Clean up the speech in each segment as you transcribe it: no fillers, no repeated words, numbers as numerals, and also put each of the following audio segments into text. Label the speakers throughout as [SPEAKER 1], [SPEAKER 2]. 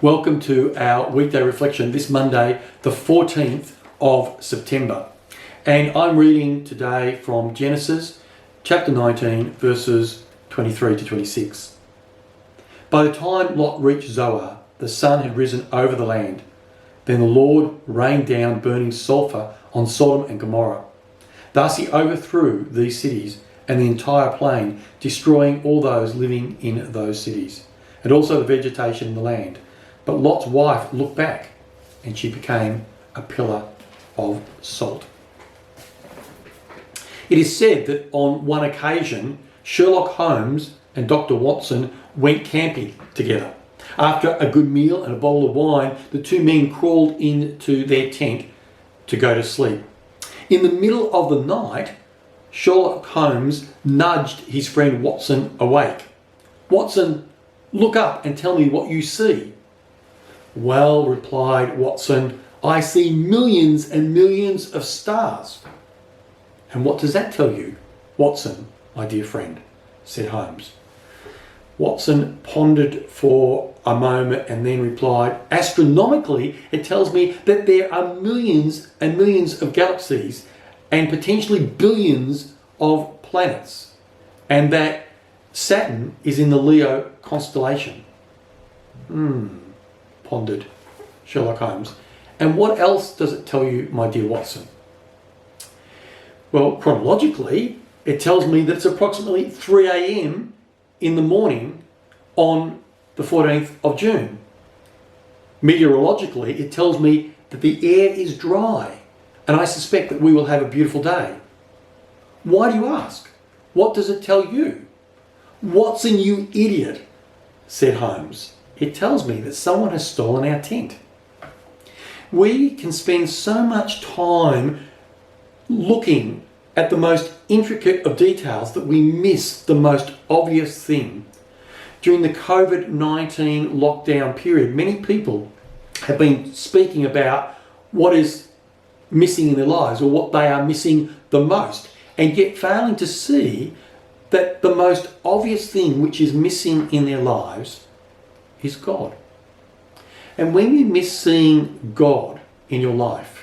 [SPEAKER 1] Welcome to our weekday reflection this Monday, the 14th of September. And I'm reading today from Genesis chapter 19, verses 23 to 26. By the time Lot reached Zoar, the sun had risen over the land. Then the Lord rained down burning sulfur on Sodom and Gomorrah. Thus he overthrew these cities and the entire plain, destroying all those living in those cities, and also the vegetation in the land. But Lot's wife looked back, and she became a pillar of salt. It is said that on one occasion, Sherlock Holmes and Dr. Watson went camping together. After a good meal and a bowl of wine, the two men crawled into their tent to go to sleep. In the middle of the night, Sherlock Holmes nudged his friend Watson awake. "Watson, look up and tell me what you see." "Well," replied Watson, "I see millions and millions of stars." "And what does that tell you, Watson, my dear friend?" said Holmes. Watson pondered for a moment and then replied, "Astronomically, it tells me that there are millions and millions of galaxies and potentially billions of planets, and that Saturn is in the Leo constellation." Pondered Sherlock Holmes. "And what else does it tell you, my dear Watson?" "Well, chronologically, it tells me that it's approximately 3 a.m. in the morning on the 14th of June. Meteorologically, it tells me that the air is dry, and I suspect that we will have a beautiful day." "Why do you ask? What does it tell you?" "Watson, you idiot," said Holmes. "It tells me that someone has stolen our tent." We can spend so much time looking at the most intricate of details that we miss the most obvious thing. During the COVID-19 lockdown period, many people have been speaking about what is missing in their lives, or what they are missing the most, and yet failing to see that the most obvious thing which is missing in their lives is God. And when you miss seeing God in your life,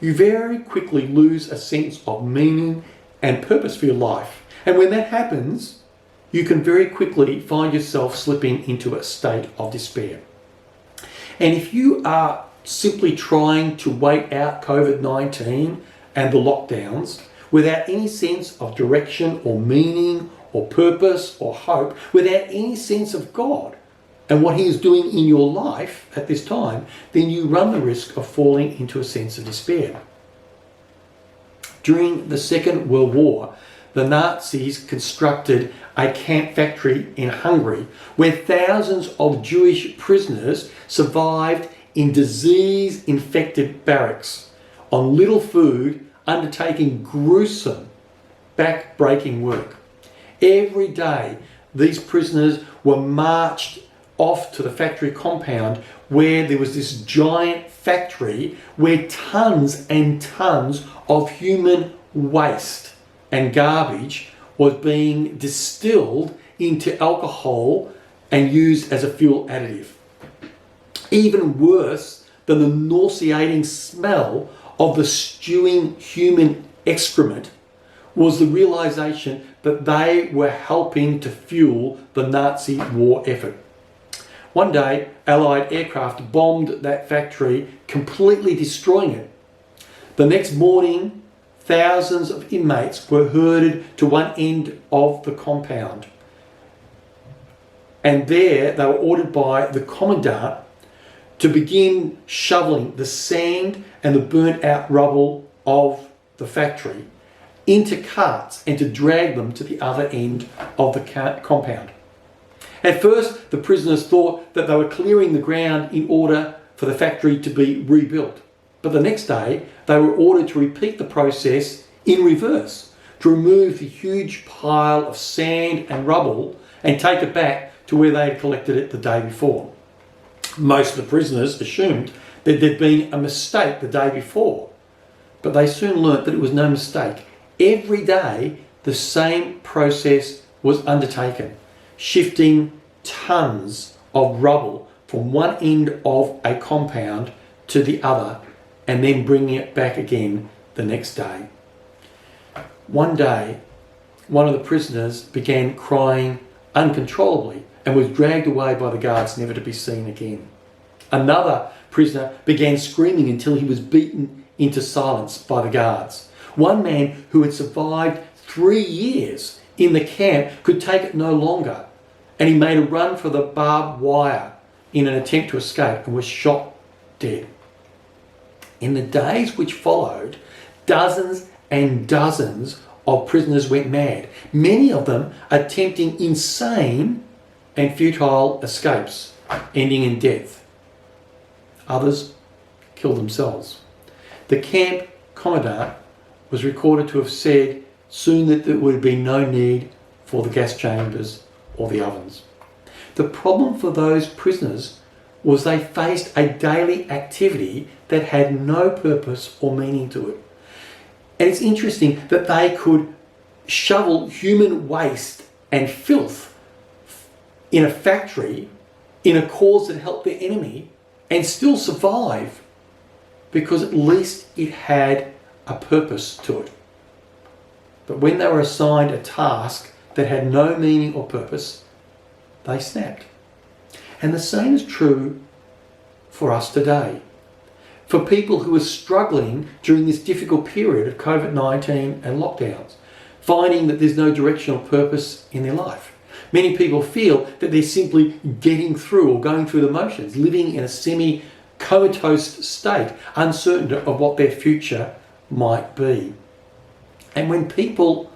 [SPEAKER 1] you very quickly lose a sense of meaning and purpose for your life. And when that happens, you can very quickly find yourself slipping into a state of despair. And if you are simply trying to wait out COVID-19 and the lockdowns without any sense of direction or meaning or purpose or hope, without any sense of God and what he is doing in your life at this time, then you run the risk of falling into a sense of despair. During the Second World War, the Nazis constructed a camp factory in Hungary where thousands of Jewish prisoners survived in disease-infected barracks on little food, undertaking gruesome, back-breaking work. Every day, these prisoners were marched off to the factory compound where there was this giant factory where tons and tons of human waste and garbage was being distilled into alcohol and used as a fuel additive. Even worse than the nauseating smell of the stewing human excrement was the realization that they were helping to fuel the Nazi war effort. One day, Allied aircraft bombed that factory, completely destroying it. The next morning, thousands of inmates were herded to one end of the compound. And there they were ordered by the commandant to begin shoveling the sand and the burnt out rubble of the factory into carts and to drag them to the other end of the compound. At first, the prisoners thought that they were clearing the ground in order for the factory to be rebuilt. But the next day, they were ordered to repeat the process in reverse, to remove the huge pile of sand and rubble and take it back to where they had collected it the day before. Most of the prisoners assumed that there'd been a mistake the day before, but they soon learnt that it was no mistake. Every day, the same process was undertaken, shifting tons of rubble from one end of a compound to the other and then bringing it back again the next day. One day, one of the prisoners began crying uncontrollably and was dragged away by the guards, never to be seen again. Another prisoner began screaming until he was beaten into silence by the guards. One man who had survived 3 years in the camp could take it no longer, and he made a run for the barbed wire in an attempt to escape and was shot dead. In the days which followed, dozens and dozens of prisoners went mad, many of them attempting insane and futile escapes, ending in death. Others killed themselves. The camp commandant was recorded to have said soon that there would be no need for the gas chambers or the ovens. The problem for those prisoners was they faced a daily activity that had no purpose or meaning to it. And it's interesting that they could shovel human waste and filth in a factory in a cause that helped their enemy and still survive because at least it had a purpose to it. But when they were assigned a task that had no meaning or purpose, they snapped. And the same is true for us today. For people who are struggling during this difficult period of COVID-19 and lockdowns, finding that there's no direction or purpose in their life. Many people feel that they're simply getting through or going through the motions, living in a semi-comatose state, uncertain of what their future might be. And when people,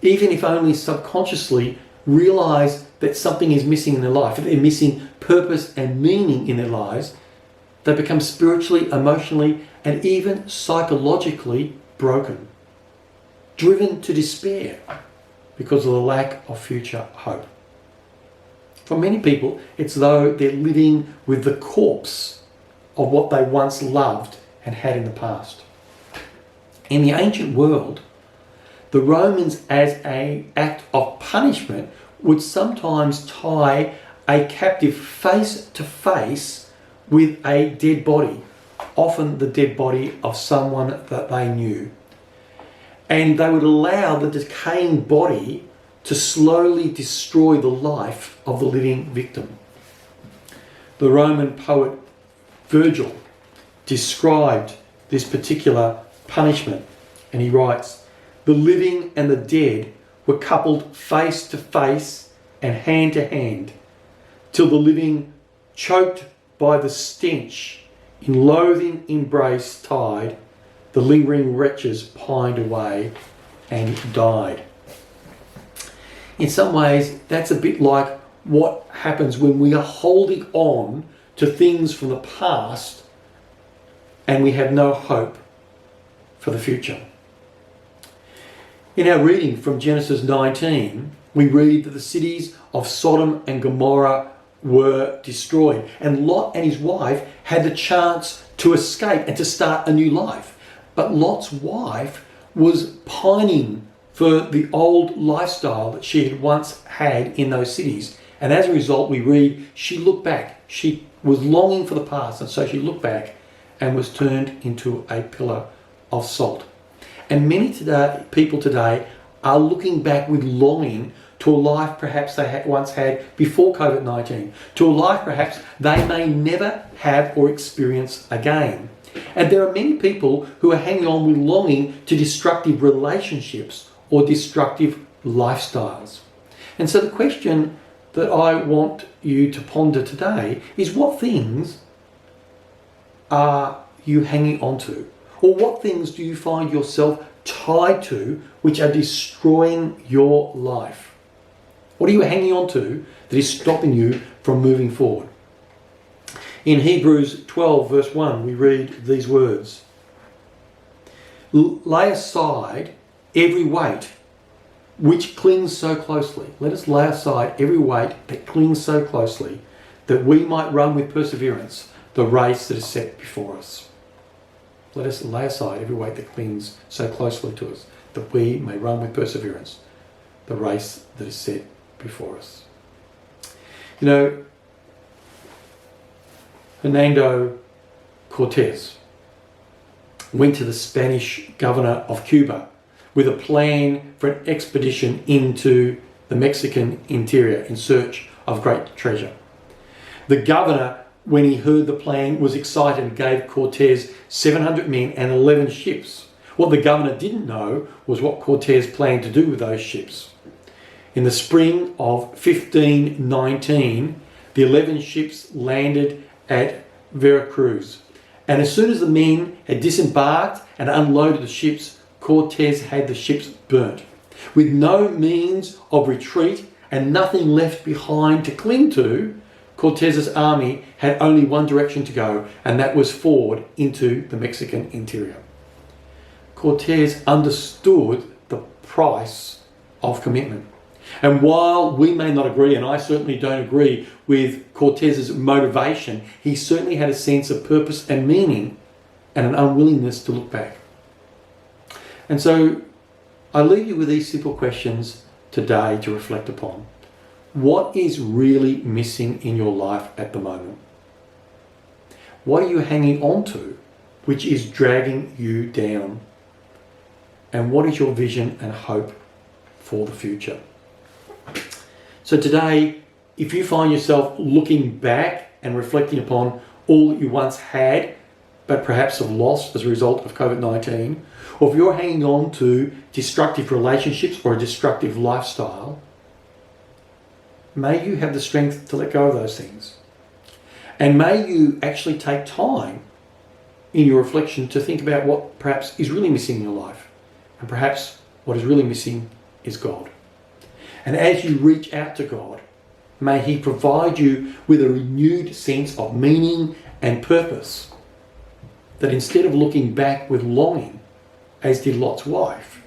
[SPEAKER 1] even if only subconsciously, realise that something is missing in their life, that they're missing purpose and meaning in their lives, they become spiritually, emotionally, and even psychologically broken, driven to despair because of the lack of future hope. For many people, it's though they're living with the corpse of what they once loved and had in the past. In the ancient world, the Romans, as an act of punishment, would sometimes tie a captive face to face with a dead body, often the dead body of someone that they knew. And they would allow the decaying body to slowly destroy the life of the living victim. The Roman poet Virgil described this particular punishment, and he writes, "The living and the dead were coupled face to face and hand to hand, till the living, choked by the stench, in loathing embrace tied, the lingering wretches pined away and died." In some ways, that's a bit like what happens when we are holding on to things from the past and we have no hope for the future. In our reading from Genesis 19, we read that the cities of Sodom and Gomorrah were destroyed, and Lot and his wife had the chance to escape and to start a new life. But Lot's wife was pining for the old lifestyle that she had once had in those cities. And as a result, we read, she looked back. She was longing for the past, and so she looked back and was turned into a pillar of salt. And many people today are looking back with longing to a life perhaps they once had before COVID-19, to a life perhaps they may never have or experience again. And there are many people who are hanging on with longing to destructive relationships or destructive lifestyles. And so the question that I want you to ponder today is, what things are you hanging on to? Or what things do you find yourself tied to which are destroying your life? What are you hanging on to that is stopping you from moving forward? In Hebrews 12 verse 1 we read these words, "Lay aside every weight which clings so closely." Let us lay aside every weight that clings so closely, that we might run with perseverance the race that is set before us. Let us lay aside every weight that clings so closely to us, that we may run with perseverance the race that is set before us. You know, Hernando Cortez went to the Spanish governor of Cuba with a plan for an expedition into the Mexican interior in search of great treasure. The governor, when he heard the plan, was excited and gave Cortez 700 men and 11 ships. What the governor didn't know was what Cortez planned to do with those ships. In the spring of 1519, the 11 ships landed at Veracruz. And as soon as the men had disembarked and unloaded the ships, Cortez had the ships burnt. With no means of retreat and nothing left behind to cling to, Cortez's army had only one direction to go, and that was forward into the Mexican interior. Cortez understood the price of commitment. And while we may not agree, and I certainly don't agree with Cortez's motivation, he certainly had a sense of purpose and meaning and an unwillingness to look back. And so I leave you with these simple questions today to reflect upon. What is really missing in your life at the moment? What are you hanging on to which is dragging you down? And what is your vision and hope for the future? So today, if you find yourself looking back and reflecting upon all that you once had, but perhaps have lost as a result of COVID-19, or if you're hanging on to destructive relationships or a destructive lifestyle, may you have the strength to let go of those things. And may you actually take time in your reflection to think about what perhaps is really missing in your life. And perhaps what is really missing is God. And as you reach out to God, may He provide you with a renewed sense of meaning and purpose, that instead of looking back with longing, as did Lot's wife,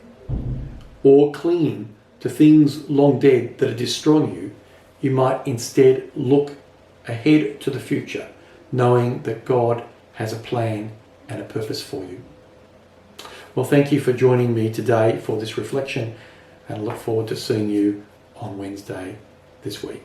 [SPEAKER 1] or clinging to things long dead that are destroying you, you might instead look ahead to the future, knowing that God has a plan and a purpose for you. Well, thank you for joining me today for this reflection, and I look forward to seeing you on Wednesday this week.